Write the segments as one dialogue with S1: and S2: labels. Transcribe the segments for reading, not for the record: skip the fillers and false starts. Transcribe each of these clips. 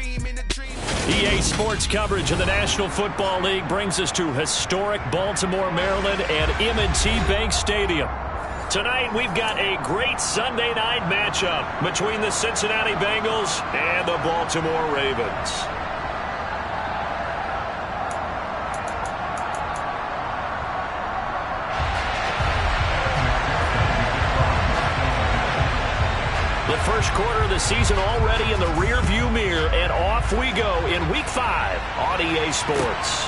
S1: EA Sports coverage of the National Football League brings us to historic Baltimore, Maryland and M&T Bank Stadium. Tonight, we've got a great Sunday night matchup between the Cincinnati Bengals and the Baltimore Ravens. The first quarter of the season already in the rearview mirror, and off we go in Week 5 on EA Sports.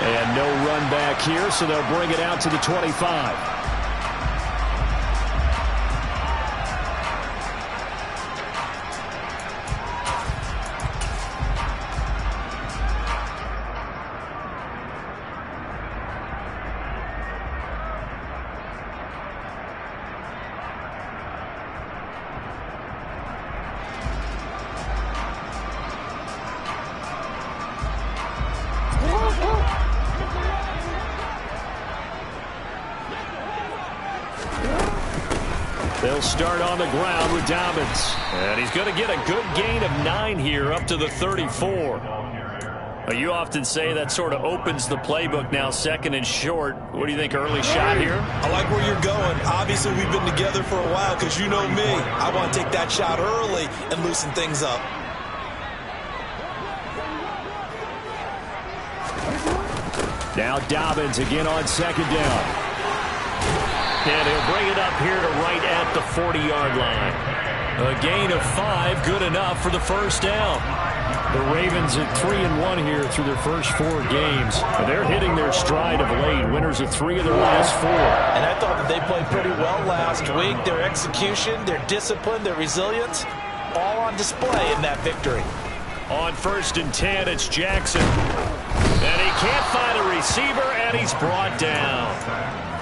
S1: And no run back here, so they'll bring it out to the 25. They'll start on the ground with Dobbins. And he's going to get a good gain of 9 here up to the 34. You often say that sort of opens the playbook now, second and short. What do you think, early shot here?
S2: I like where you're going. Obviously, we've been together for a while because you know me. I want to take that shot early and loosen things up.
S1: Now Dobbins again on second down. And he'll bring it up here to right at the 40-yard line. A gain of 5, good enough for the first down. The Ravens at 3-1 here through their first 4 games. They're hitting their stride of late, winners of 3 of their last 4.
S2: And I thought that they played pretty well last week. Their execution, their discipline, their resilience, all on display in that victory.
S1: On 1st and 10, it's Jackson. And he can't find a receiver, and he's brought down.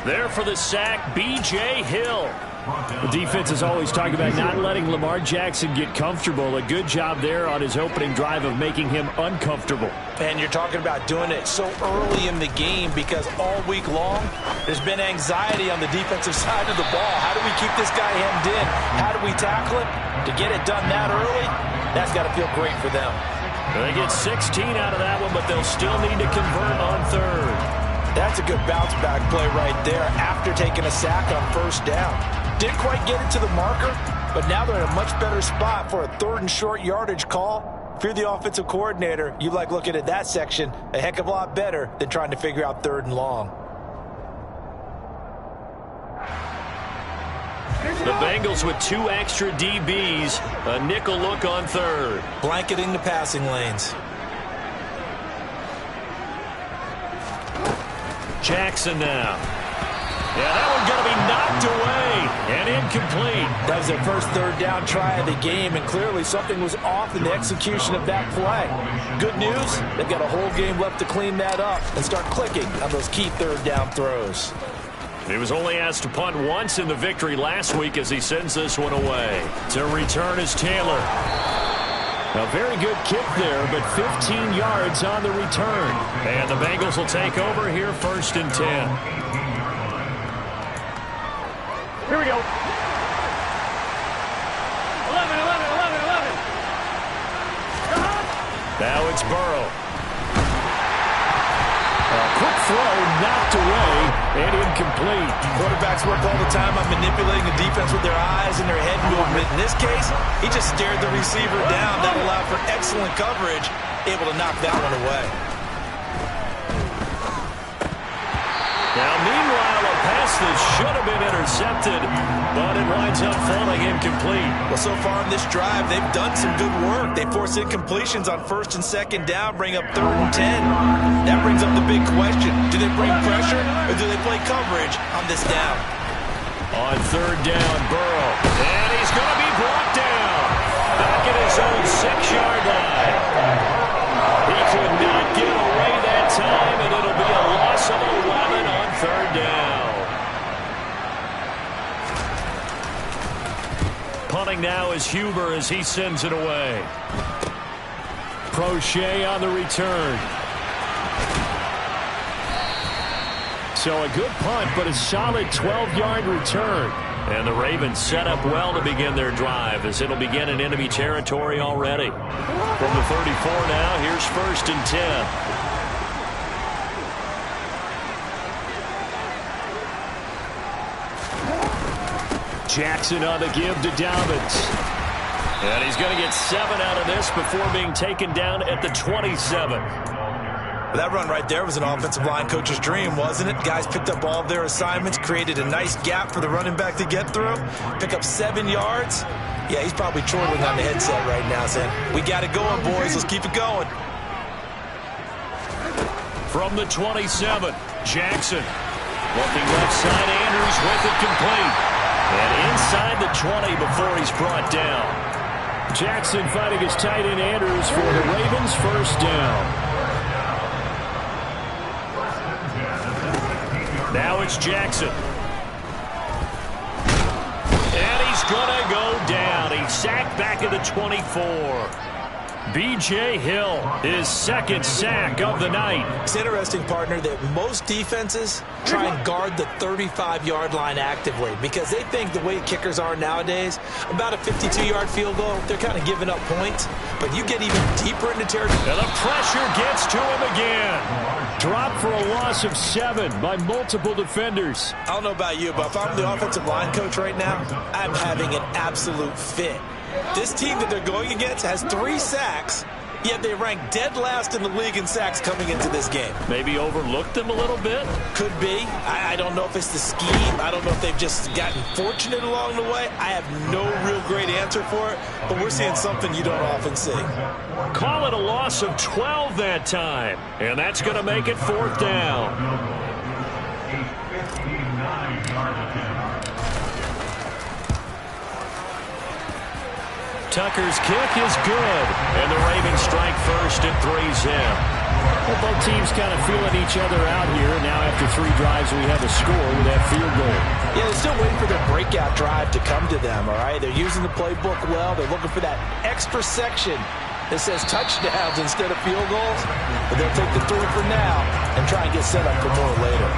S1: There for the sack, B.J. Hill. The defense is always talking about not letting Lamar Jackson get comfortable. A good job there on his opening drive of making him uncomfortable.
S2: And you're talking about doing it so early in the game because all week long there's been anxiety on the defensive side of the ball. How do we keep this guy hemmed in? How do we tackle him? To get it done that early, that's got to feel great for them.
S1: They get 16 out of that one, but they'll still need to convert on 3rd.
S2: That's a good bounce-back play right there after taking a sack on 1st down. Didn't quite get it to the marker, but now they're in a much better spot for a 3rd and short yardage call. If you're the offensive coordinator, you like looking at that section a heck of a lot better than trying to figure out 3rd and long.
S1: The Bengals with 2 extra DBs, a nickel look on 3rd.
S2: Blanketing the passing lanes.
S1: Jackson now. Yeah, that one's going to be knocked away and incomplete.
S2: That was their first 3rd down try of the game, and clearly something was off in the execution of that play. Good news, they've got a whole game left to clean that up and start clicking on those key 3rd down throws.
S1: He was only asked to punt once in the victory last week as he sends this one away. To return is Taylor. A very good kick there, but 15 yards on the return. And the Bengals will take over here 1st and 10. Here we go. 11, 11, 11, 11. Now it's Burrow. A quick throw knocked away and incomplete.
S2: Quarterbacks work all the time on manipulating the defense with their eyes and their head movement. In this case, he just stared the receiver down. That allowed for excellent coverage, able to knock that one away.
S1: Now, meanwhile, a pass that should have been intercepted, but it winds up falling incomplete.
S2: Well, so far in this drive, they've done some good work. They forced incompletions on 1st and 2nd down, bring up 3rd and 10. That brings up the big question. Do they bring pressure or do they play coverage on this down?
S1: On 3rd down, Burrow. And he's going to be brought down. Back at his own 6-yard line. He could not get away that time, and it'll be a loss of 11 on 3rd down. Punting now is Huber as he sends it away. Prochet on the return. So a good punt, but a solid 12-yard return. And the Ravens set up well to begin their drive as it'll begin in enemy territory already. From the 34 now, here's 1st and 10. Jackson on the give to Dobbins. And he's going to get 7 out of this before being taken down at the 27.
S2: That run right there was an offensive line coach's dream, wasn't it? Guys picked up all of their assignments, created a nice gap for the running back to get through, pick up 7 yards. Yeah, he's probably chortling on the headset right now saying, we got it going, boys. Let's keep it going.
S1: From the 27, Jackson. Looking left side, Andrews with it complete. And inside the 20 before he's brought down. Jackson fighting his tight end Andrews for the Ravens' 1st down. Now it's Jackson. And he's going to go down. He's sacked back at the 24. B.J. Hill, his 2nd sack of the night.
S2: It's interesting, partner, that most defenses try and guard the 35-yard line actively because they think the way kickers are nowadays, about a 52-yard field goal, they're kind of giving up points. But you get even deeper into territory.
S1: And the pressure gets to him again. Dropped for a loss of 7 by multiple defenders.
S2: I don't know about you, but if I'm the offensive line coach right now, I'm having an absolute fit. This team that they're going against has 3 sacks, yet they rank dead last in the league in sacks coming into this game.
S1: Maybe overlooked them a little bit?
S2: Could be. I don't know if it's the scheme. I don't know if they've just gotten fortunate along the way. I have no real great answer for it, but we're seeing something you don't often see.
S1: Call it a loss of 12 that time, and that's going to make it 4th down. Tucker's kick is good, and the Ravens strike first and 3's in.
S3: Well, both teams kind of feeling each other out here. Now after 3 drives, we have a score with that field goal.
S2: Yeah, they're still waiting for their breakout drive to come to them, all right? They're using the playbook well. They're looking for that extra section that says touchdowns instead of field goals. But they'll take the 3 for now and try and get set up for more later.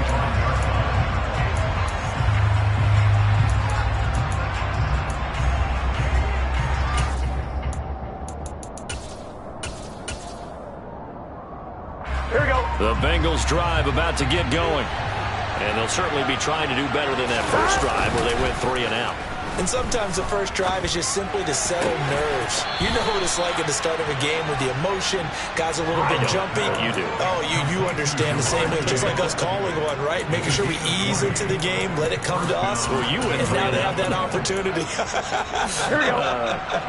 S1: The Bengals drive about to get going. And they'll certainly be trying to do better than that first drive where they went 3 and out.
S2: And sometimes the first drive is just simply to settle nerves. You know what it's like at the start of a game with the emotion. Guys are a little bit jumpy.
S1: You do.
S2: Oh, you understand the same way. Just like us calling one, right? Making sure we ease into the game, let it come to us.
S1: Well, you went 3
S2: and now
S1: and
S2: they
S1: out.
S2: have that opportunity.
S1: Here we go.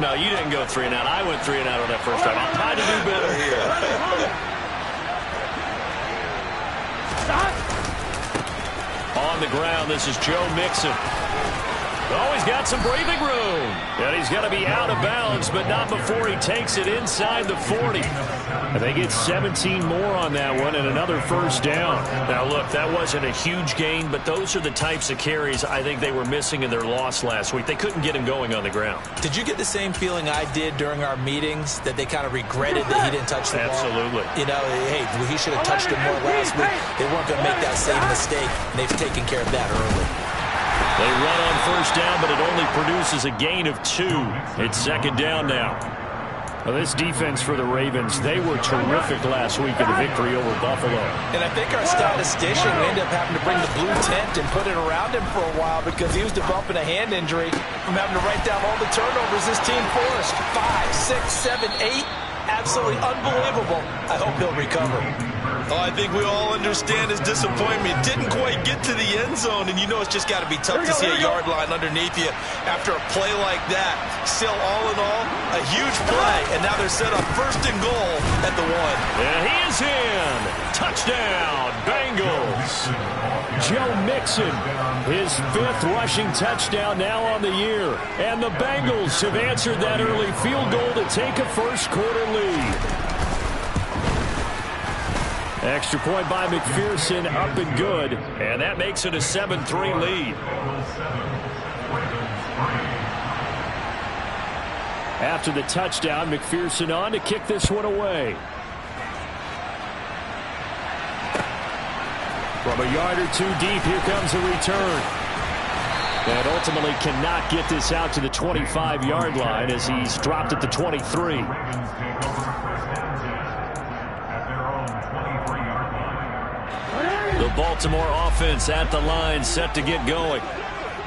S1: No, you didn't go 3 and out. I went 3 and out on that first drive. I'm trying to do better here. On the ground, this is Joe Mixon. Oh, he's got some breathing room. And he's going to be out of bounds, but not before he takes it inside the 40. And they get 17 more on that one and another 1st down. Now, look, that wasn't a huge gain, but those are the types of carries I think they were missing in their loss last week. They couldn't get him going on the ground.
S2: Did you get the same feeling I did during our meetings, that they kind of regretted that he didn't touch the ball?
S1: Absolutely.
S2: You know, hey, he should have touched it more last week. They weren't going to make that same mistake, and they've taken care of that early.
S1: They run on 1st down, but it only produces a gain of 2. It's 2nd down now.
S3: Well, this defense for the Ravens, they were terrific last week in the victory over Buffalo.
S2: And I think our statistician ended up having to bring the blue tent and put it around him for a while because he was developing a hand injury from having to write down all the turnovers this team forced. 5, 6, 7, 8. Absolutely unbelievable. I hope he'll recover. Oh, I think we all understand his disappointment. Didn't quite get to the end zone, and you know it's just got to be tough to see a yard line underneath you after a play like that. Still, all in all, a huge play, and now they're set up 1st and goal at the 1.
S1: And he is in. Touchdown, Bengals.
S3: Joe Mixon, his 5th rushing touchdown now on the year. And the Bengals have answered that early field goal to take a first-quarter lead. Extra point by McPherson, up and good.
S1: And that makes it a 7-3 lead.
S3: After the touchdown, McPherson on to kick this one away. From a yard or 2 deep, here comes a return. And ultimately cannot get this out to the 25-yard line as he's dropped at the 23. The Baltimore offense at the line, set to get going.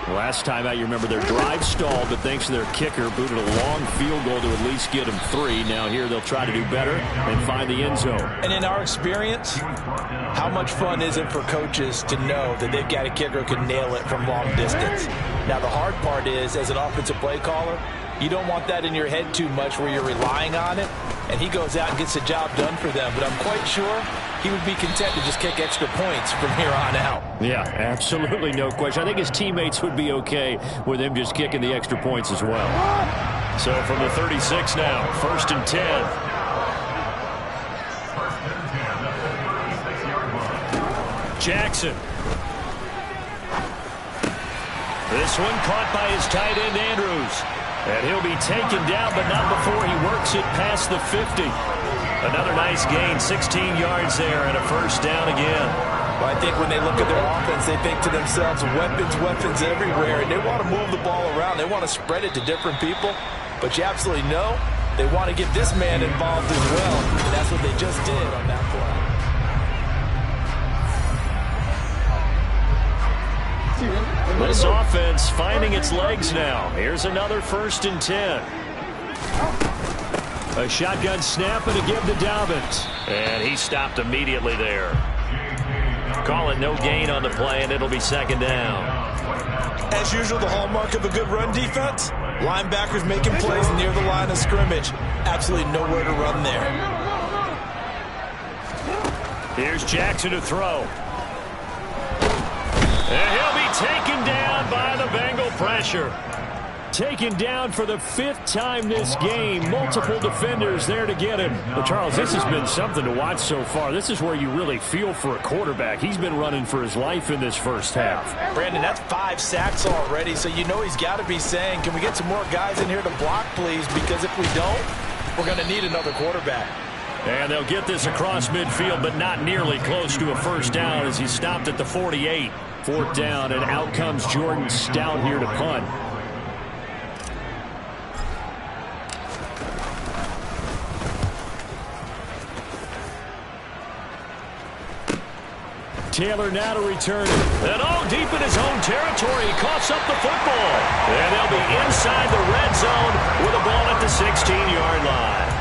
S3: Last time out, you remember their drive stalled, but thanks to their kicker, booted a long field goal to at least get them 3. Now here they'll try to do better and find the end zone.
S2: And in our experience, how much fun is it for coaches to know that they've got a kicker who can nail it from long distance? Now the hard part is, as an offensive play caller, you don't want that in your head too much where you're relying on it, and he goes out and gets the job done for them. But I'm quite sure he would be content to just kick extra points from here on out.
S3: Yeah, absolutely no question. I think his teammates would be okay with him just kicking the extra points as well.
S1: So from the 36 now, 1st and 10. Jackson. This one caught by his tight end, Andrews. And he'll be taken down, but not before he works it past the 50. Another nice gain, 16 yards there, and a 1st down again.
S2: Well, I think when they look at their offense, they think to themselves, weapons everywhere, and they want to move the ball around. They want to spread it to different people, but you absolutely know they want to get this man involved as well, and that's what they just did on that play.
S1: This offense finding its legs now. Here's another 1st and 10.
S3: A shotgun snap and a give to Dobbins.
S1: And he stopped immediately there. Call it no gain on the play, and it'll be 2nd down.
S2: As usual, the hallmark of a good run defense, linebackers making plays near the line of scrimmage. Absolutely nowhere to run there.
S1: Here's Jackson to throw. And he'll be taken down by the Bengal pressure.
S3: Taken down for the 5th time this game. Multiple defenders there to get him. Well, Charles, this has been something to watch so far. This is where you really feel for a quarterback. He's been running for his life in this first half.
S2: Brandon, that's 5 sacks already, so you know he's got to be saying, can we get some more guys in here to block, please? Because if we don't, we're going to need another quarterback.
S1: And they'll get this across midfield, but not nearly close to a 1st down as he stopped at the 48.
S3: 4th down, and out comes Jordan Stout here to punt. Taylor now to return it.
S1: And all deep in his own territory, he coughs up the football. And they'll be inside the red zone with a ball at the 16-yard line.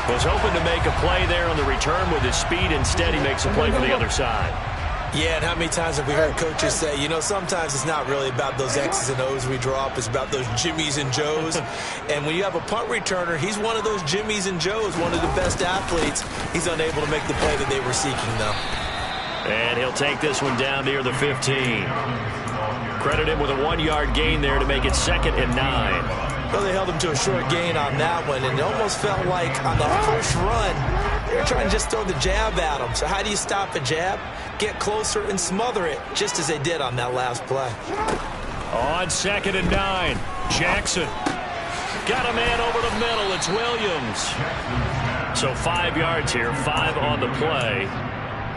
S1: Was hoping to make a play there on the return with his speed. Instead, he makes a play for the other side.
S2: Yeah, and how many times have we heard coaches say, you know, sometimes it's not really about those X's and O's we draw up. It's about those Jimmies and Joes. And when you have a punt returner, he's one of those Jimmies and Joes, one of the best athletes. He's unable to make the play that they were seeking, though.
S1: And he'll take this one down near the 15. Credit him with a 1-yard gain there to make it 2nd and 9.
S2: Well, they held him to a short gain on that one, and it almost felt like on that first run, they were trying to just throw the jab at him. So how do you stop a jab? Get closer and smother it, just as they did on that last play.
S1: On 2nd and 9, Jackson. Got a man over the middle. It's Williams. So 5 yards here, 5 on the play.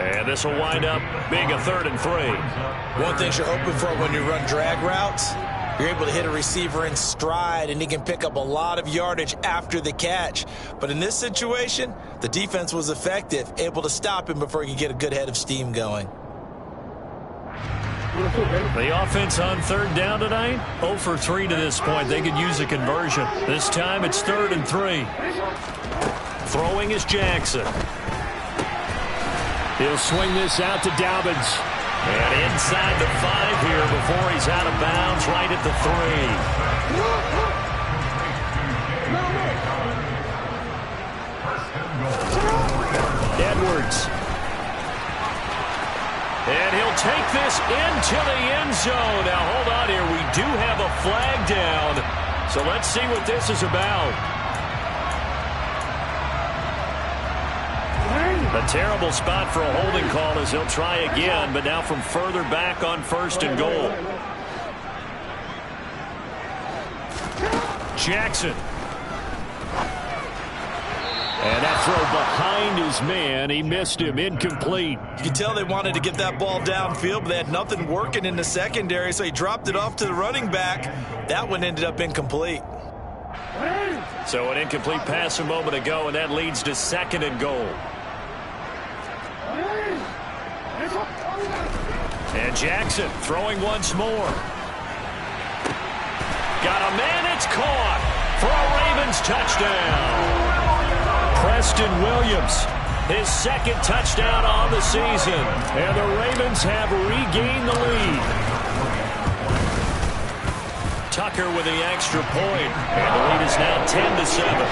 S1: And this will wind up being a 3rd and 3.
S2: One thing you're hoping for when you run drag routes, you're able to hit a receiver in stride, and he can pick up a lot of yardage after the catch. But in this situation, the defense was effective, able to stop him before he could get a good head of steam going.
S1: The offense on 3rd down tonight, 0 for 3 to this point. They could use a conversion. This time it's 3rd and 3. Throwing is Jackson.
S3: He'll swing this out to Dobbins.
S1: And inside the 5 here before he's out of bounds, right at the 3.
S3: Edwards.
S1: And he'll take this into the end zone. Now, hold on here. We do have a flag down. So let's see what this is about. A terrible spot for a holding call as he'll try again, but now from further back on 1st and goal. Jackson. And that
S3: throw behind his man. He missed him. Incomplete.
S2: You can tell they wanted to get that ball downfield, but they had nothing working in the secondary, so he dropped it off to the running back. That one ended up incomplete.
S1: So an incomplete pass a moment ago, and that leads to 2nd and goal. And Jackson throwing once more. Got a man, it's caught for a Ravens touchdown. Preston Williams, his 2nd touchdown on the season. And the Ravens have regained the lead. Tucker with the extra point. And the lead is now 10-7.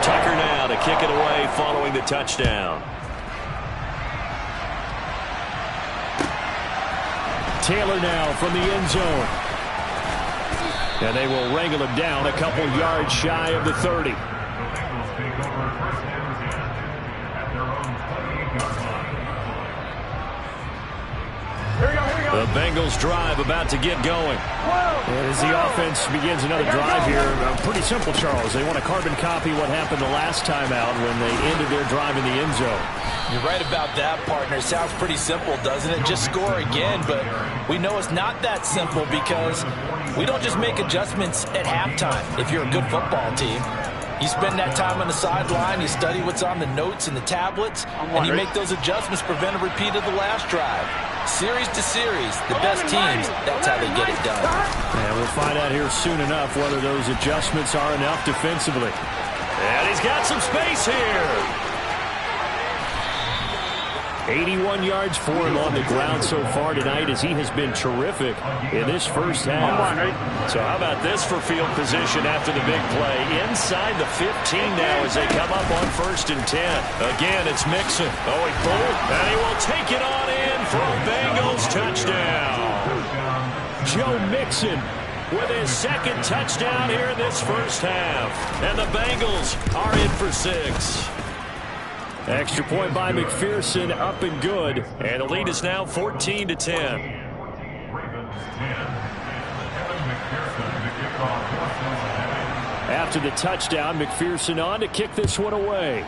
S1: Tucker now to kick it away following the touchdown.
S3: Taylor now from the end zone. And they will wrangle him down a couple yards shy of the 30.
S1: The Bengals drive about to get going.
S3: As the offense begins another drive here, pretty simple, Charles. They want to carbon copy what happened the last time out when they ended their drive in the end zone.
S2: You're right about that, partner. Sounds pretty simple, doesn't it? Just score again, but we know it's not that simple because we don't just make adjustments at halftime if you're a good football team. You spend that time on the sideline, you study what's on the notes and the tablets, and you make those adjustments, prevent a repeat of the last drive. Series to series, the best teams, that's how they get it done.
S3: And we'll find out here soon enough whether those adjustments are enough defensively.
S1: And he's got some space here.
S3: 81 yards for him on the ground so far tonight as he has been terrific in this first half.
S1: So how about this for field position after the big play? Inside the 15 now as they come up on 1st and 10. Again, it's Mixon. Oh, he pulled, and he will take it on in for a Bengals touchdown.
S3: Joe Mixon
S1: with his 2nd touchdown here in this first half. And the Bengals are in for 6.
S3: Extra point by McPherson, up and good.
S1: And the lead is now 14-10.
S3: After the touchdown, McPherson on to kick this one away.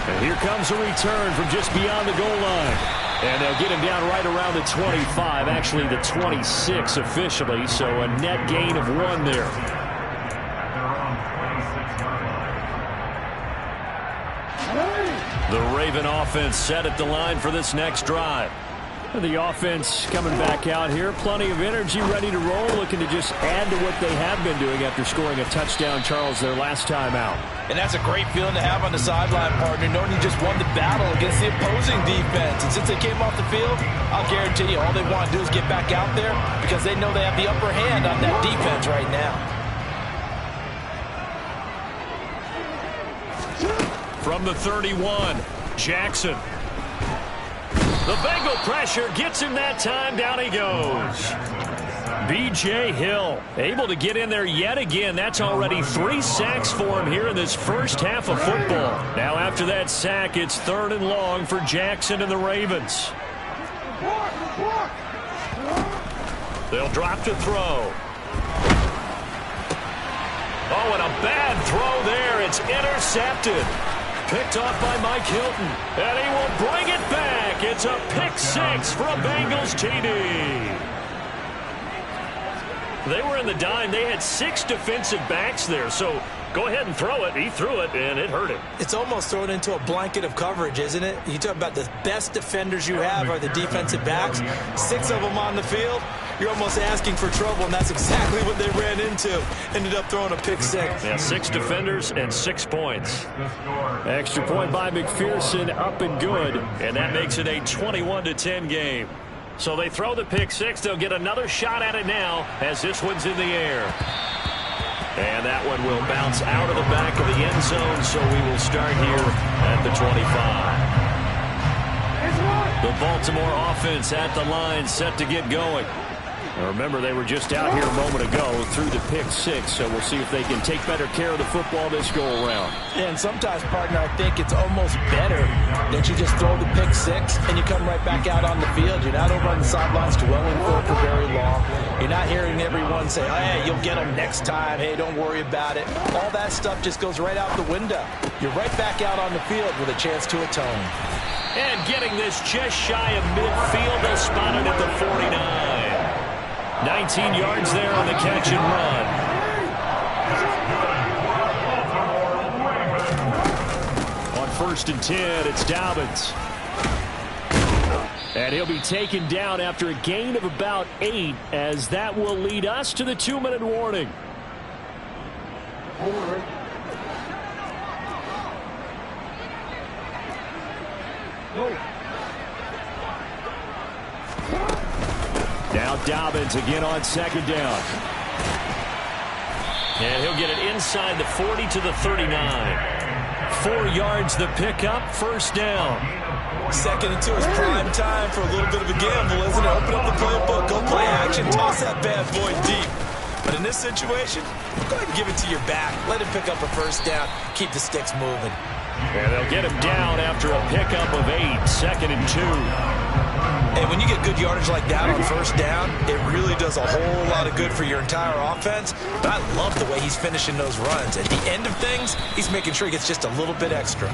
S3: And here comes a return from just beyond the goal line. And they'll get him down right around the 25, actually the 26 officially, so a net gain of 1 there.
S1: The Raven offense set at the line for this next drive.
S3: The offense coming back out here. Plenty of energy, ready to roll, looking to just add to what they have been doing after scoring a touchdown, Charles, their last time out.
S2: And that's a great feeling to have on the sideline, partner, knowing you just won the battle against the opposing defense. And since they came off the field, I'll guarantee you all they want to do is get back out there because they know they have the upper hand on that defense right now.
S1: From the 31, Jackson. The Bengal pressure gets him that time. Down he goes. B.J. Hill able to get in there yet again. That's already 3 sacks for him here in this first half of football. Now after that sack, it's 3rd and long for Jackson and the Ravens. They'll drop to throw. Oh, and a bad throw there. It's intercepted. Picked off by Mike Hilton. And he will bring it back. It's a pick 6 for a Bengals TD. They were in the dime. They had 6 defensive backs there. So go ahead and throw it. He threw it, and it hurt him.
S2: It's almost thrown into a blanket of coverage, isn't it? You talk about the best defenders you have are the defensive backs. 6 of them on the field. You're almost asking for trouble, and that's exactly what they ran into. Ended up throwing a pick 6.
S1: Yeah, 6 defenders and 6 points.
S3: Extra point by McPherson, up and good.
S1: And that makes it a 21-10 game. So they throw the pick 6. They'll get another shot at it now as this one's in the air. And that one will bounce out of the back of the end zone, so we will start here at the 25. The Baltimore offense at the line, set to get going.
S3: Remember, they were just out here a moment ago through the pick six, so we'll see if they can take better care of the football this go-around.
S2: And sometimes, partner, I think it's almost better that you just throw the pick six and you come right back out on the field. You're not over on the sidelines dwelling for very long. You're not hearing everyone say, hey, you'll get them next time. Hey, don't worry about it. All that stuff just goes right out the window. You're right back out on the field with a chance to atone.
S1: And getting this just shy of midfield, they'll spot it at the 49. 19 yards there on the catch and run. On 1st and 10, it's Dobbins. And he'll be taken down after a gain of about 8, as that will lead us to the 2-minute warning. Now Dobbins again on 2nd down. And he'll get it inside the 40 to the 39. 4 yards the pickup, 1st down.
S2: 2nd and 2 is prime time for a little bit of a gamble, isn't it? Open up the playbook, go play action, toss that bad boy deep. But in this situation, go ahead and give it to your back. Let him pick up a 1st down, keep the sticks moving.
S1: And they'll get him down after a pickup of 8, 2nd and 2.
S2: And when you get good yardage like that on 1st down, it really does a whole lot of good for your entire offense. But I love the way he's finishing those runs. At the end of things, he's making sure he gets just a little bit extra.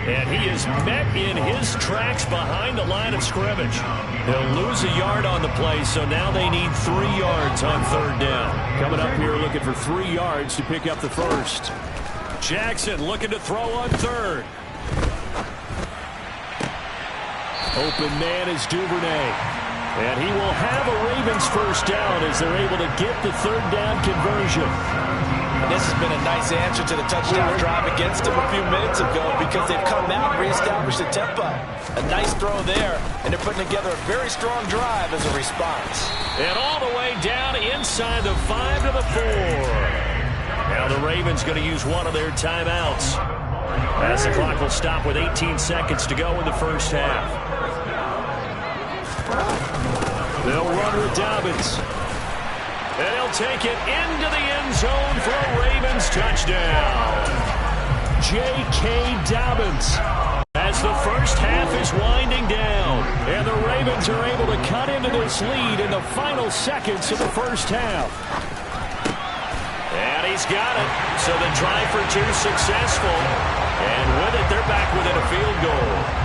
S1: And he is met in his tracks behind the line of scrimmage. They'll lose a yard on the play, so now they need 3 yards on 3rd down.
S3: Coming up here looking for 3 yards to pick up the 1st.
S1: Jackson looking to throw on 3rd.
S3: Open man is Duvernay. And he will have a Ravens 1st down as they're able to get the 3rd down conversion.
S2: And this has been a nice answer to the touchdown drive against them a few minutes ago, because they've come out and reestablished the tempo. A nice throw there, and they're putting together a very strong drive as a response.
S1: And all the way down inside the 5 to the 4. Now the Ravens going to use one of their timeouts, as the clock will stop with 18 seconds to go in the 1st half.
S3: They'll run with Dobbins.
S1: And he'll take it into the end zone for a Ravens touchdown.
S3: J.K. Dobbins.
S1: As the 1st half is winding down, and the Ravens are able to cut into this lead in the final seconds of the 1st half. And he's got it. So the try for 2 successful. And with it, they're back within a field goal.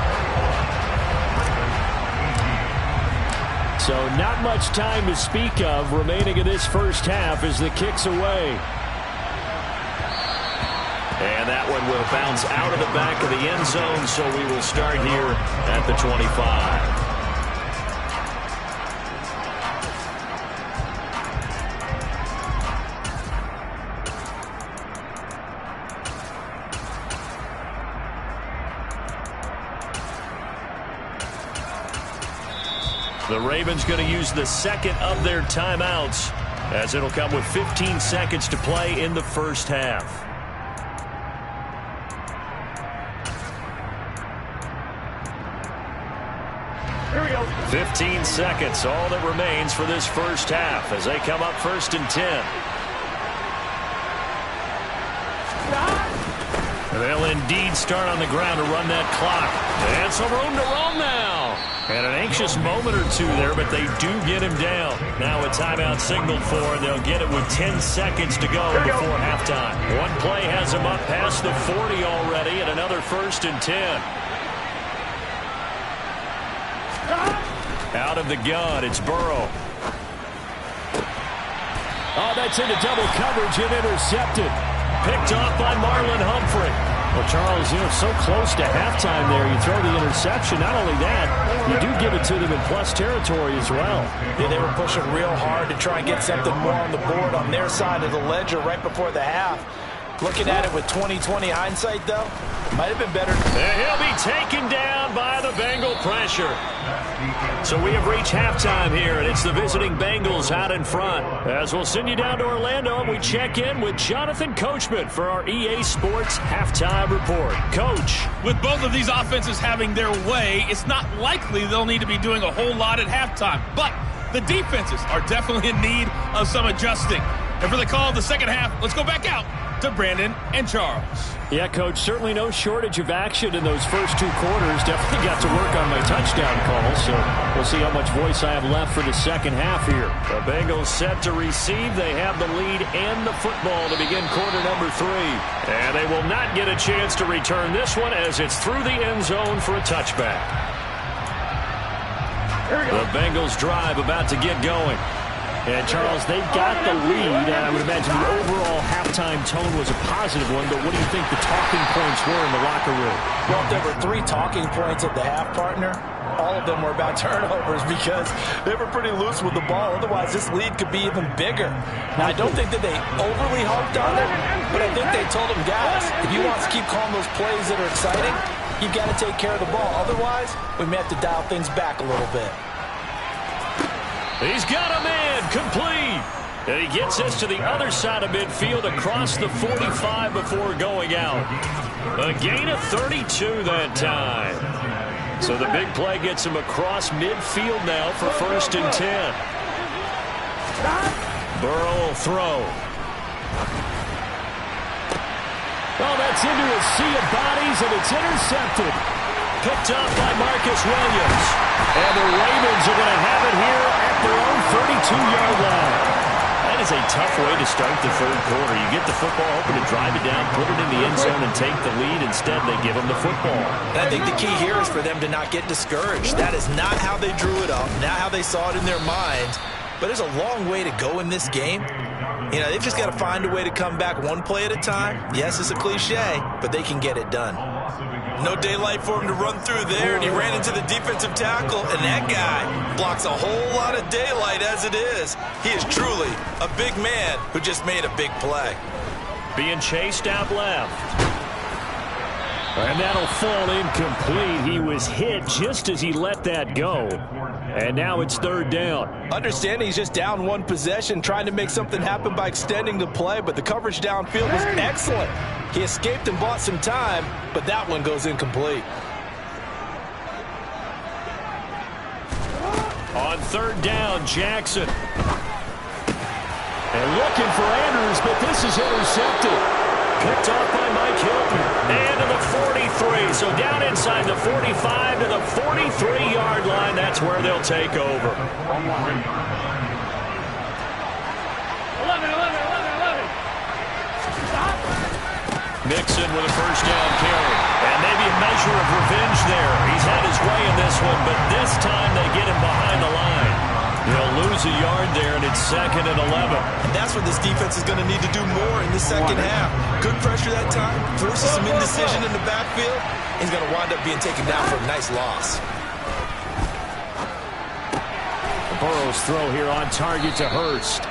S3: So not much time to speak of remaining in this 1st half as the kick's away.
S1: And that one will bounce out of the back of the end zone, so we will start here at the 25. The Ravens going to use the 2nd of their timeouts, as it'll come with 15 seconds to play in the 1st half. Here we go. 15 seconds, all that remains for this 1st half as they come up 1st and 10. They'll indeed start on the ground to run that clock. And some room to roam now. And an anxious moment or two there, but they do get him down. Now a timeout signaled for, and they'll get it with 10 seconds to go before halftime. One play has him up past the 40 already, and another 1st and 10. Out of the gun, it's Burrow.
S3: Oh, that's into double coverage and intercepted.
S1: Picked off by Marlon Humphrey.
S3: Well, Charles, so close to halftime there. You throw the interception. Not only that, you do give it to them in plus territory as well.
S2: Yeah, they were pushing real hard to try and get something more on the board on their side of the ledger right before the half. Looking at it with 20/20 hindsight, though, might have been better.
S1: And he'll be taken down by the Bengal pressure. So we have reached halftime here, and it's the visiting Bengals out in front. As we'll send you down to Orlando, and we check in with Jonathan Coachman for our EA Sports Halftime Report. Coach.
S4: With both of these offenses having their way, it's not likely they'll need to be doing a whole lot at halftime. But the defenses are definitely in need of some adjusting. And for the call of the second half, let's go back out to Brandon and Charles.
S3: Yeah, Coach, certainly no shortage of action in those first two quarters. Definitely got to work on my touchdown calls, so we'll see how much voice I have left for the second half here.
S1: The Bengals set to receive. They have the lead and the football to begin quarter number 3. And they will not get a chance to return this one as it's through the end zone for a touchback. The Bengals drive about to get going.
S3: And, Charles, they've got the lead. I would imagine the overall halftime tone was a positive one, but what do you think the talking points were in the locker room?
S2: Well, if there were 3 talking points at the half, partner, all of them were about turnovers because they were pretty loose with the ball. Otherwise, this lead could be even bigger. Now, I don't think that they overly harped on it, but I think they told them, guys, if you want to keep calling those plays that are exciting, you've got to take care of the ball. Otherwise, we may have to dial things back a little bit.
S1: He's got a man complete. And he gets this to the other side of midfield across the 45 before going out. A gain of 32 that time. So the big play gets him across midfield now for 1st and 10. Burrow will throw.
S3: Oh, that's into a sea of bodies, and it's intercepted.
S1: Picked up by Marcus Williams. And the Ravens are going to have it here at their own 32-yard line. That is a tough way to start the third quarter. You get the football, hoping to drive it down, put it in the end zone, and take the lead. Instead, they give them the football.
S2: And I think the key here is for them to not get discouraged. That is not how they drew it up, not how they saw it in their minds. But there's a long way to go in this game. You know, they've just got to find a way to come back one play at a time. Yes, it's a cliche, but they can get it done. No daylight for him to run through there, and he ran into the defensive tackle, and that guy blocks a whole lot of daylight as it is. He is truly a big man who just made a big play.
S1: Being chased out left.
S3: And that'll fall incomplete. He was hit just as he let that go. And now it's 3rd down.
S2: Understanding he's just down one possession, trying to make something happen by extending the play, but the coverage downfield was excellent. He escaped and bought some time, but that one goes incomplete.
S1: On 3rd down, Jackson.
S3: And looking for Andrews, but this is intercepted.
S1: Picked off by Mike Hilton. And to the 43. So down inside the 45 to the 43-yard line. That's where they'll take over.
S4: 11.
S1: Mixon with a 1st down carry. And maybe a measure of revenge there. He's had his way in this one, but this time they get him behind the line. They'll lose a yard there, and it's 2nd and 11.
S2: And that's what this defense is going to need to do more in the second half. Good pressure that time, forces some indecision in the backfield. He's going to wind up being taken down for a nice loss.
S3: Burrow's throw here on target to Hurst.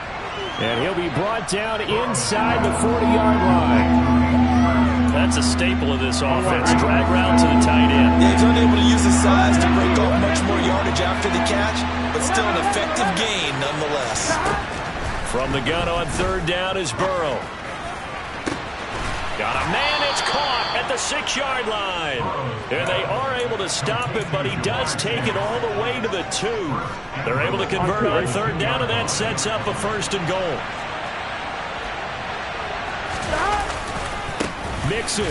S3: And he'll be brought down inside the 40-yard line.
S1: That's a staple of this offense. Drag route to the tight end.
S2: Yeah, he's unable to use his size to break off much more yardage after the catch, but still an effective gain nonetheless.
S1: From the gun on 3rd down is Burrow. Got a man, it's caught at the 6-yard line. And they are able to stop it, but he does take it all the way to the 2. They're able to convert on 3rd down, and that sets up a 1st and goal.
S3: Mixon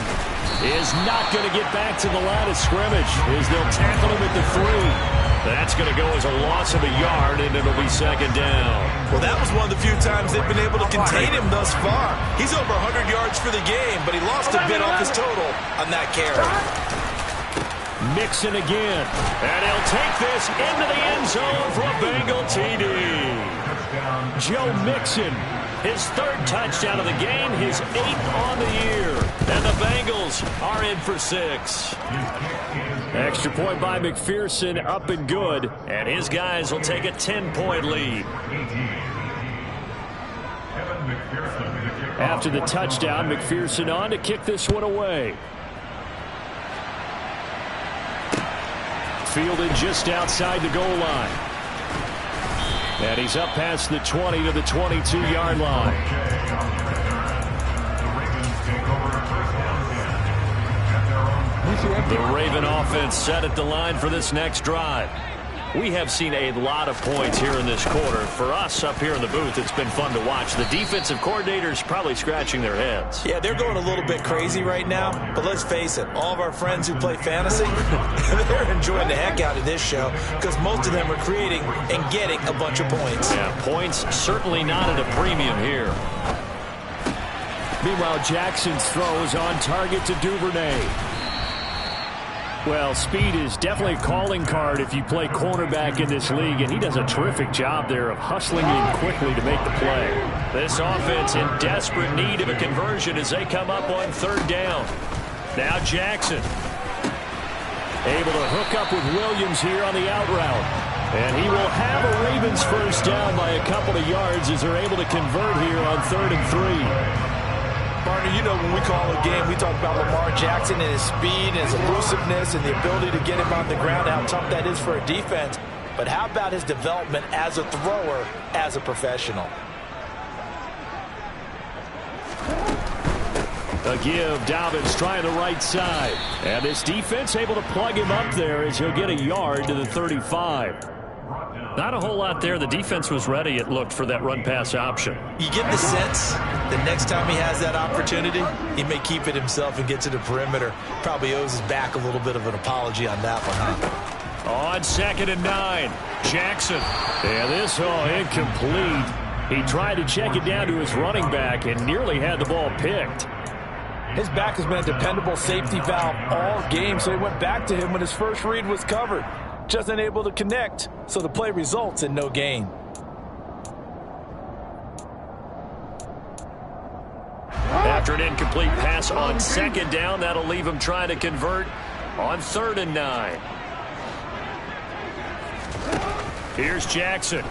S3: is not going to get back to the line of scrimmage as they'll tackle him at the 3.
S1: That's going to go as a loss of a yard, and it'll be 2nd down.
S2: Well, that was one of the few times they've been able to contain him thus far. He's over 100 yards for the game, but he lost a bit off his total on that carry.
S3: Mixon again.
S1: And he'll take this into the end zone for a Bengal TD.
S3: Joe Mixon.
S1: His 3rd touchdown of the game, his 8th on the year. And the Bengals are in for 6.
S3: Extra point by McPherson, up and good.
S1: And his guys will take a 10-point lead.
S3: After the touchdown, McPherson on to kick this one away. Fielded just outside the goal line. And he's up past the 20 to the 22-yard line. The Raven offense set at the line for this next drive.
S1: We have seen a lot of points here in this quarter. For us up here in the booth, it's been fun to watch. The defensive coordinators probably scratching their heads.
S2: Yeah, they're going a little bit crazy right now, but let's face it, all of our friends who play fantasy, they're enjoying the heck out of this show because most of them are creating and getting a bunch of points.
S1: Yeah, points certainly not at a premium here.
S3: Meanwhile, Jackson's throw is on target to Duvernay. Well, speed is definitely a calling card if you play cornerback in this league, and he does a terrific job there of hustling in quickly to make the play.
S1: This offense in desperate need of a conversion as they come up on 3rd down. Now Jackson.
S3: Able to hook up with Williams here on the out route. And he will have a Ravens first down by a couple of yards as they're able to convert here on 3rd and 3.
S2: Partner, you know when we call a game, we talk about Lamar Jackson and his speed and his elusiveness and the ability to get him on the ground, how tough that is for a defense. But how about his development as a thrower, as a professional?
S3: A give, Dobbins trying the right side. And this defense able to plug him up there as he'll get a yard to the 35.
S1: Not a whole lot there. The defense was ready, it looked, for that run-pass option.
S2: You get the sense the next time he has that opportunity, he may keep it himself and get to the perimeter. Probably owes his back a little bit of an apology on that one, huh?
S3: On 2nd and 9, Jackson. And this, incomplete. He tried to check it down to his running back and nearly had the ball picked.
S2: His back has been a dependable safety valve all game, so he went back to him when his first read was covered. Just unable to connect, so the play results in no gain.
S1: After an incomplete pass on 2nd down, that'll leave him trying to convert on 3rd and 9. Here's Jackson.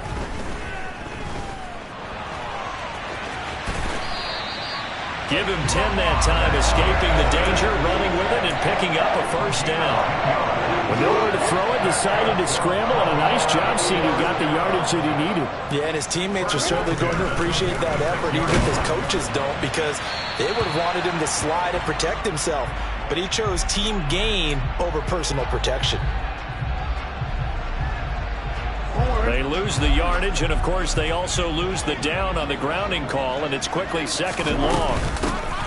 S1: Give him 10 that time, escaping the danger, running with it, and picking up a first down.
S3: With nowhere to throw it, decided to scramble, and a nice job, CD. Got the yardage that he needed.
S2: Yeah, and his teammates are certainly going to appreciate that effort, even if his coaches don't, because they would have wanted him to slide and protect himself. But he chose team gain over personal protection.
S1: They lose the yardage, and of course they also lose the down on the grounding call, and it's quickly 2nd and long.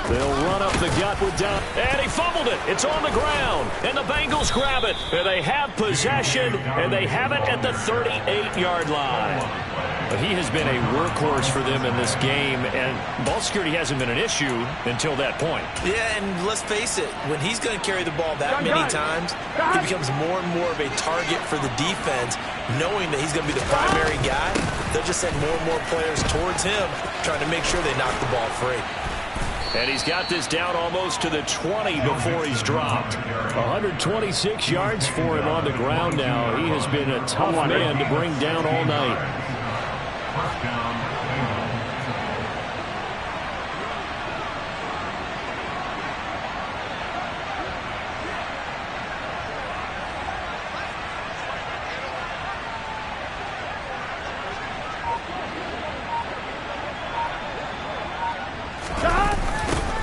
S3: They'll run up the gut with down.
S1: And he fumbled it. It's on the ground, and the Bengals grab it. And they have possession, and they have it at the 38-yard line. But he has been a workhorse for them in this game, and ball security hasn't been an issue until that point.
S2: Yeah, and let's face it, when he's going to carry the ball that many times, he becomes more and more of a target for the defense, knowing that he's going to be the primary guy. They'll just send more and more players towards him, trying to make sure they knock the ball free.
S1: And he's got this down almost to the 20 before he's dropped.
S3: 126 yards for him on the ground now. He has been a tough man to bring down all night.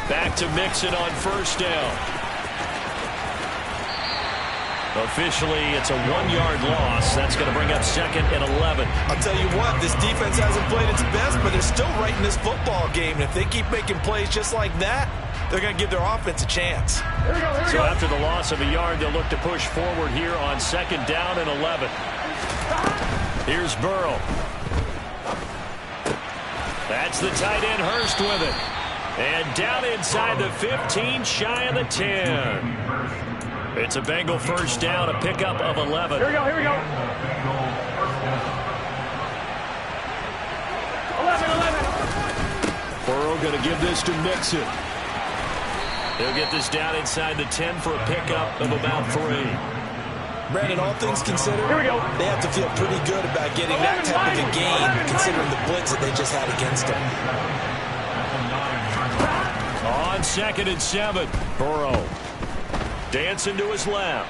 S1: Back to Mixon on 1st down. Officially, it's a 1-yard loss. That's going to bring up 2nd and 11.
S2: I'll tell you what, this defense hasn't played its best, but they're still right in this football game. And if they keep making plays just like that, they're going to give their offense a chance.
S1: So after the loss of a yard, they'll look to push forward here on 2nd down and 11. Here's Burrow. That's the tight end, Hurst, with it. And down inside the 15, shy of the 10. It's a Bengal first down, a pickup of 11.
S3: Here we go. 11. Burrow going to give this to Mixon.
S1: He'll get this down inside the 10 for a pickup of about 3.
S2: Brandon, all things considered,
S3: here we go.
S2: They have to feel pretty good about getting that type of a gain, considering the blitz that they just had against them.
S1: On 2nd and 7, Burrow dancing to his left.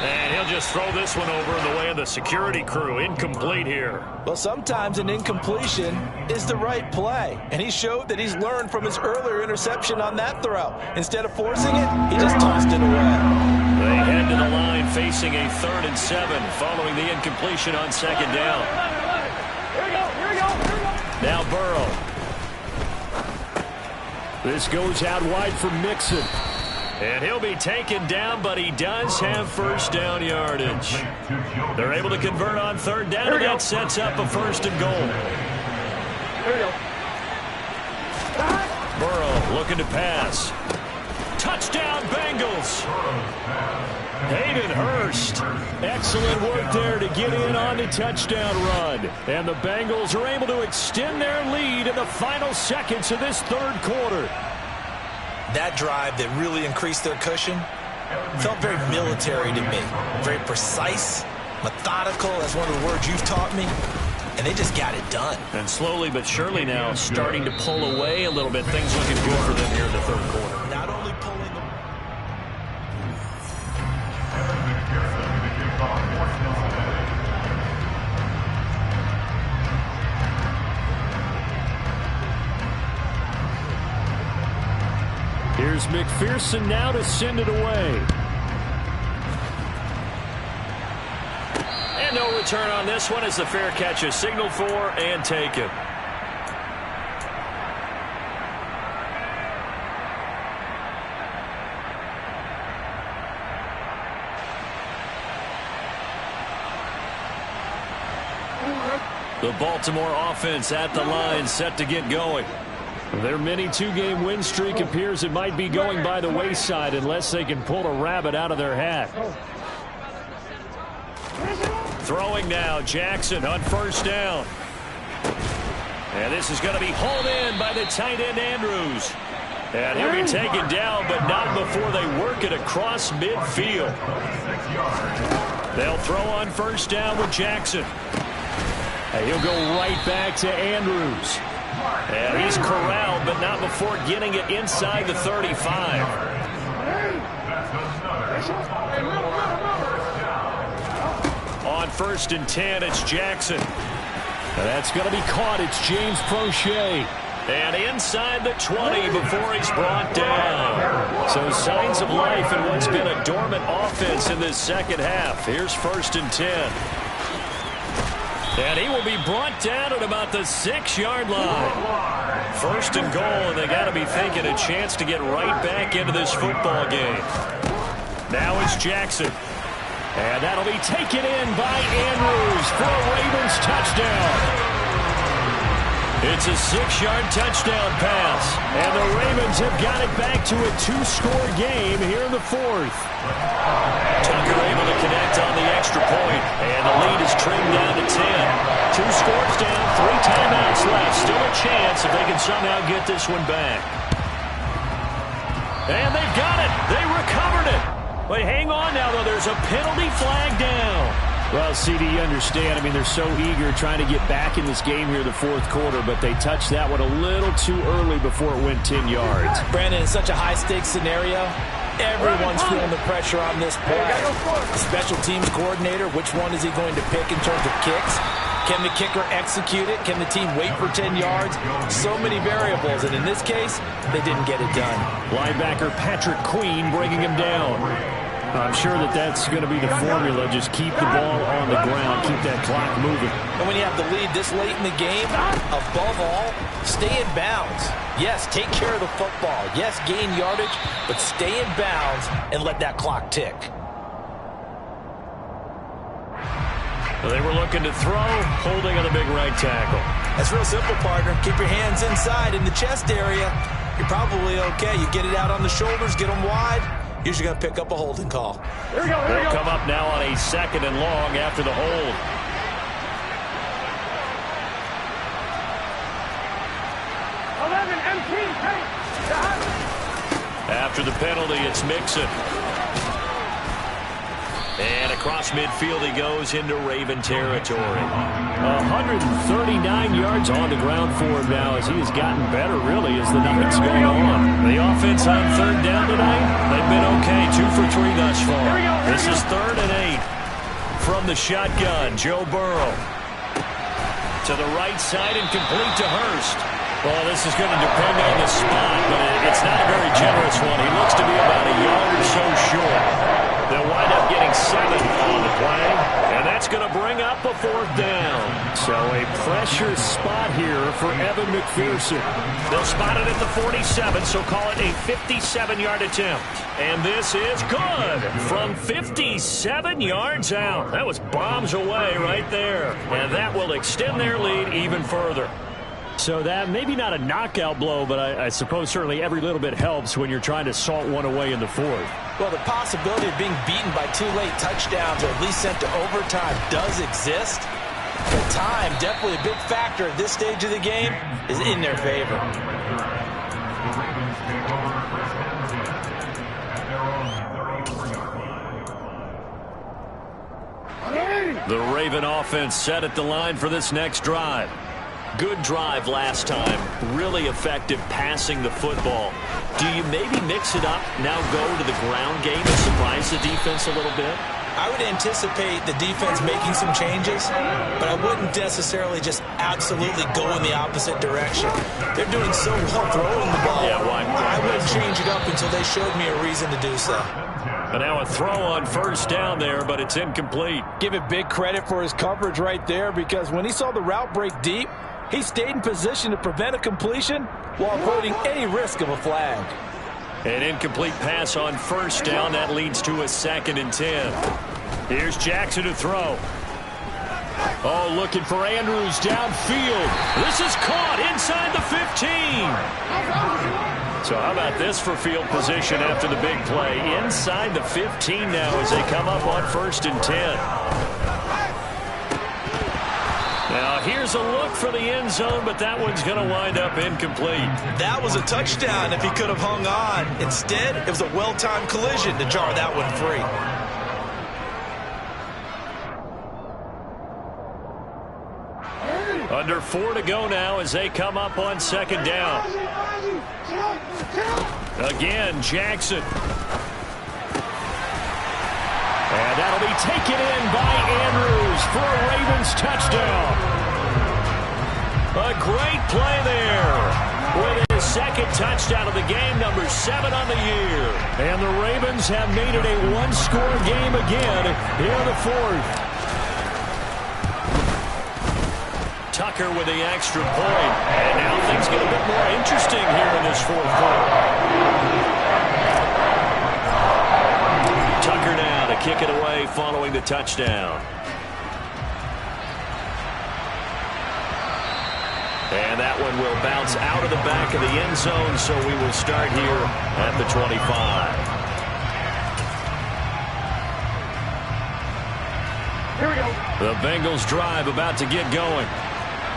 S1: And he'll just throw this one over in the way of the security crew. Incomplete here.
S2: Well, sometimes an incompletion is the right play. And he showed that he's learned from his earlier interception on that throw. Instead of forcing it, he just tossed it away.
S1: They head to the line facing facing a 3rd and 7 following the incompletion on 2nd down. Now Burrow.
S3: This goes out wide for Mixon.
S1: And he'll be taken down, but he does have 1st down yardage. They're able to convert on 3rd down, and that sets up a 1st and goal. Burrow looking to pass. Touchdown, Bengals. Hayden Hurst.
S3: Excellent work there to get in on the touchdown run. And the Bengals are able to extend their lead in the final seconds of this 3rd quarter.
S2: That drive that really increased their cushion felt very military to me. Very precise, methodical, that's one of the words you've taught me. And they just got it done.
S1: And slowly but surely now starting to pull away a little bit. Things looking good for them here in the 3rd quarter.
S2: Not only pulling the...
S3: Here's McPherson now to send it away.
S1: And no return on this one as the fair catch is signaled for and taken. The Baltimore offense at the line, set to get going.
S3: Their mini 2-game win streak appears it might be going by the wayside unless they can pull a rabbit out of their hat.
S1: Throwing now, Jackson on 1st down. And this is going to be hauled in by the tight end Andrews. And he'll be taken down, but not before they work it across midfield. They'll throw on 1st down with Jackson.
S3: And he'll go right back to Andrews.
S1: And he's corralled, but not before getting it inside the 35. On 1st and 10, it's Jackson.
S3: And that's going to be caught. It's James Prochet.
S1: And inside the 20 before he's brought down. So signs of life in what's been a dormant offense in this 2nd half. Here's 1st and 10. And he will be brought down at about the 6-yard line. 1st and goal, and they got to be thinking a chance to get right back into this football game. Now it's Jackson. And that'll be taken in by Andrews for a Ravens touchdown. It's a 6-yard touchdown pass. And the Ravens have got it back to a 2-score game here in the 4th. Tucker able to connect on the extra point, and the lead is trimmed down to 10. 2 scores down, 3 timeouts left. Still a chance if they can somehow get this one back. And they've got it. They recovered it. But hang on now, though. There's a penalty flag down.
S3: Well, CD, you understand. I mean, they're so eager trying to get back in this game here in the 4th quarter, but they touched that one a little too early before it went 10 yards.
S2: Brandon, in such a high-stakes scenario, everyone's feeling the pressure on this play. The special teams coordinator, which one is he going to pick in terms of kicks? Can the kicker execute it? Can the team wait for 10 yards? So many variables, and in this case, they didn't get it done.
S3: Linebacker Patrick Queen bringing him down. I'm sure that's going to be the formula. Just keep the ball on the ground, keep that clock moving.
S2: And when you have the lead this late in the game, above all, stay in bounds. Yes, take care of the football. Yes, gain yardage, but stay in bounds and let that clock tick.
S1: They were looking to throw, holding on the big right tackle.
S2: That's real simple, partner. Keep your hands inside in the chest area. You're probably okay. You get it out on the shoulders, get them wide. Usually going to pick up a holding call.
S1: Here we go. They'll come up now on a 2nd and long after the hold. After the penalty, it's Mixon. And across midfield he goes into Raven territory.
S3: 139 yards on the ground for him now as he has gotten better, really, as the night's going on.
S1: The offense on 3rd down tonight, they've been okay, 2 for 3 thus far. This is 3rd and 8. From the shotgun, Joe Burrow. To the right side and complete to Hurst. Well, this is going to depend on the spot, but it's not a very generous one. He looks to be about a yard or so short. They'll wind up getting 7.
S3: going to bring up a 4th down. So a pressure spot here for Evan McPherson. They'll spot it at the 47, so call it a 57-yard attempt. And this is good from 57 yards out. That was bombs away right there. And that will extend their lead even further. So that maybe not a knockout blow, but I suppose certainly every little bit helps when you're trying to salt one away in the 4th.
S2: Well, the possibility of being beaten by 2 late touchdowns or at least sent to overtime does exist. But time, definitely a big factor at this stage of the game, is in their favor.
S3: The Raven offense set at the line for this next drive.
S1: Good drive last time. Really effective passing the football. Do you maybe mix it up, now go to the ground game and surprise the defense a little bit?
S2: I would anticipate the defense making some changes, but I wouldn't necessarily just absolutely go in the opposite direction. They're doing so well throwing the ball.
S1: Yeah, why?
S2: I wouldn't change it up until they showed me a reason to do so.
S3: But now a throw on 1st down there, but it's incomplete.
S2: Give it big credit for his coverage right there, because when he saw the route break deep, he stayed in position to prevent a completion while avoiding any risk of a flag.
S3: An incomplete pass on 1st down. That leads to a 2nd and 10. Here's Jackson to throw. Oh, looking for Andrews downfield. This is caught inside the 15. So how about this for field position after the big play? Inside the 15 now as they come up on 1st and 10. Now, here's a look for the end zone, but that one's going to wind up incomplete.
S2: That was a touchdown if he could have hung on. Instead, it was a well-timed collision to jar that one free.
S3: Under 4 to go now as they come up on 2nd down. Again, Jackson. And that'll be taken in by Andrews for a Ravens touchdown. A great play there with his 2nd touchdown of the game, number 7 on the year. And the Ravens have made it a 1-score game again here in the 4th. Tucker with the extra point. And now things get a bit more interesting here in this 4th quarter. Tucker now to kick it away following the touchdown. And that one will bounce out of the back of the end zone, so we will start here at the 25. Here we go. The Bengals drive about to get going.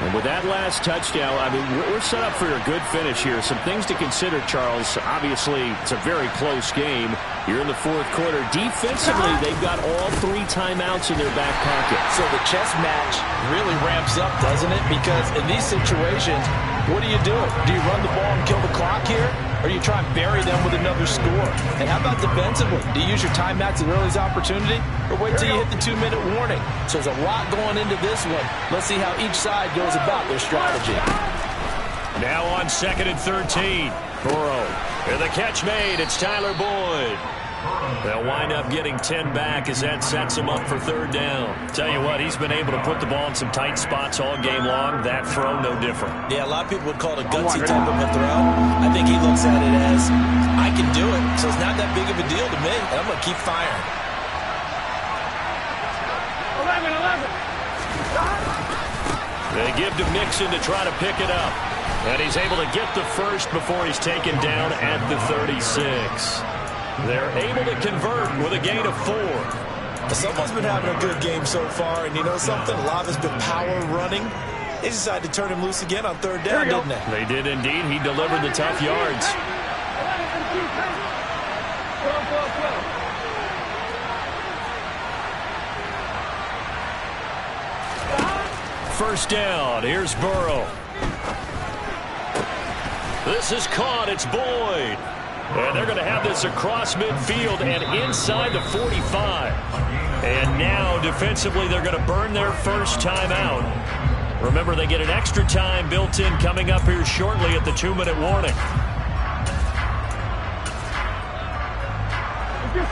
S3: And with that last touchdown, I mean, we're set up for a good finish here. Some things to consider, Charles. Obviously, it's a very close game. You're in the 4th quarter. Defensively, they've got all 3 timeouts in their back pocket.
S2: So the chess match really ramps up, doesn't it? Because in these situations, what do? Do you run the ball and kill the clock here? Or do you try and bury them with another score? And how about defensively? Do you use your timeouts at earliest opportunity? Or wait till you hit the 2-minute warning? So there's a lot going into this one. Let's see how each side goes about their strategy.
S3: Now on 2nd and 13. Burrow. And the catch made. It's Tyler Boyd. They'll wind up getting 10 back as that sets them up for 3rd down. Tell you what, he's been able to put the ball in some tight spots all game long. That throw, no different.
S2: Yeah, a lot of people would call it a gutsy type of a throw. I think he looks at it as, I can do it, so it's not that big of a deal to me, and I'm going to keep firing.
S3: 11. They give to Mixon to try to pick it up. And he's able to get the first before he's taken down at the 36. They're able to convert with a gain of 4.
S2: Someone's been having a good game so far, and you know something? A lot has been power running. They decided to turn him loose again on 3rd down, didn't they?
S3: They did indeed. He delivered the tough yards. First down. Here's Burrow. This is caught. It's Boyd. And they're going to have this across midfield and inside the 45. And now, defensively, they're going to burn their first timeout. Remember, they get an extra time built in coming up here shortly at the 2-minute warning.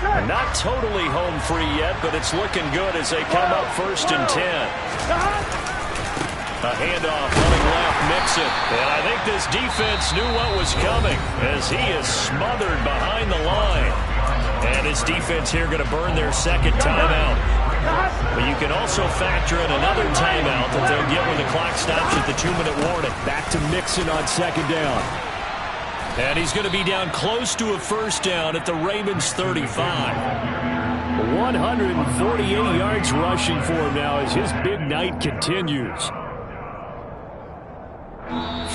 S3: Not totally home free yet, but it's looking good as they come up 1st and 10. A handoff running left, Mixon. And I think this defense knew what was coming as he is smothered behind the line. And this defense here going to burn their second timeout. But you can also factor in another timeout that they'll get when the clock stops at the 2-minute warning. Back to Mixon on 2nd down. And he's going to be down close to a 1st down at the Ravens 35. 148 yards rushing for him now as his big night continues.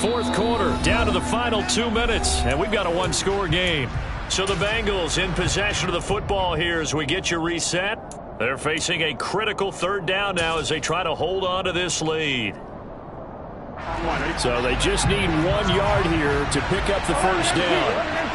S3: 4th quarter, down to the final 2 minutes, and we've got a one-score game. So the Bengals in possession of the football here as we get you reset. They're facing a critical 3rd down now as they try to hold on to this lead. So they just need 1 yard here to pick up the 1st down.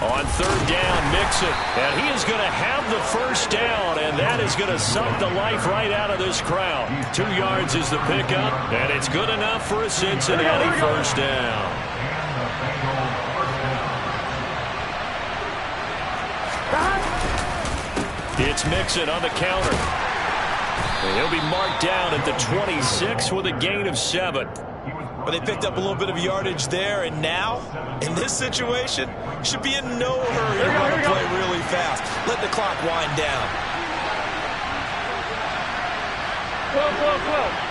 S3: On 3rd down, Mixon, and he is going to have the 1st down, and that is going to suck the life right out of this crowd. 2 yards is the pickup, and it's good enough for a Cincinnati 1st down. It's Mixon on the counter. And he'll be marked down at the 26 with a gain of 7.
S2: But they picked up a little bit of yardage there, and now, in this situation, should be in no hurry to run the play really fast. Let the clock wind down.
S5: Whoa.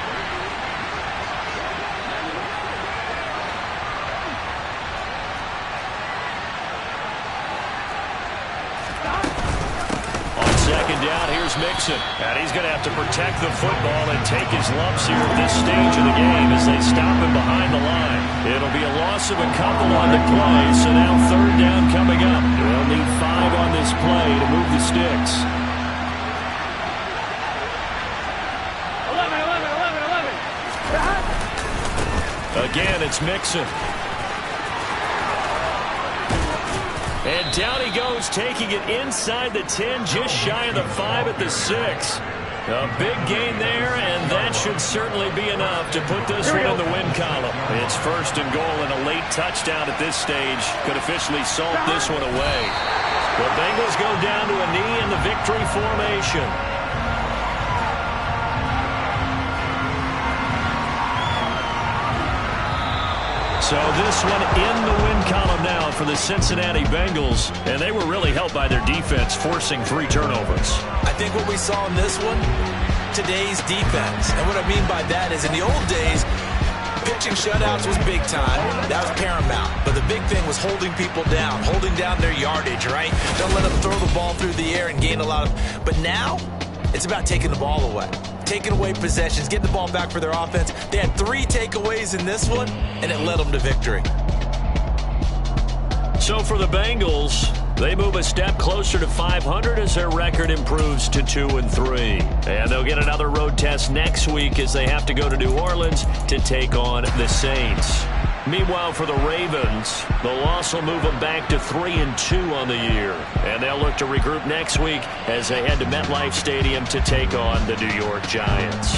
S3: On 2nd down, here's Mixon. And he's going to have to protect the football and take his lumps here at this stage of the game as they stop him behind the line. It'll be a loss of a couple on the play, so now 3rd down coming up. They'll need 5 on this play to move the sticks.
S5: 11.
S3: Again, it's Mixon. And down he goes, taking it inside the 10, just shy of the 5 at the 6. A big gain there, and that should certainly be enough to put this one in the win column. It's 1st and goal, and a late touchdown at this stage could officially salt this one away. The Bengals go down to a knee in the victory formation. So this one in the win column now for the Cincinnati Bengals, and they were really helped by their defense, forcing 3 turnovers.
S2: I think what we saw in this one, today's defense. And what I mean by that is in the old days, pitching shutouts was big time. That was paramount. But the big thing was holding people down, holding down their yardage, right? Don't let them throw the ball through the air and gain a lot of... But now, it's about taking the ball away. Taking away possessions, getting the ball back for their offense. They had 3 takeaways in this one, and it led them to victory.
S3: So for the Bengals, they move a step closer to 500 as their record improves to 2-3. And they'll get another road test next week as they have to go to New Orleans to take on the Saints. Meanwhile, for the Ravens, the loss will move them back to 3-2 on the year. And they'll look to regroup next week as they head to MetLife Stadium to take on the New York Giants.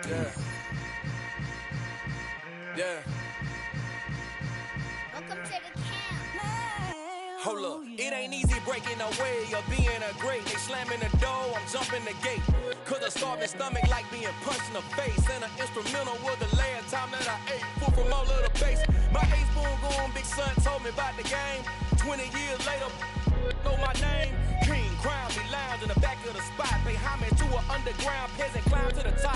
S5: Yeah. Yeah.
S6: Welcome to the camp.
S5: Hold up, it ain't easy breaking away or being a great. They slamming the door, I'm jumping the gate. Cause a starving stomach like being punched in the face. And an instrumental was the last time that I ate food from all of the base. My A-spoon going, big son told me about the game. 20 years later, know my name. King, crown me, lounge in the back of the spot. Pay homage to an underground peasant, climb to the top.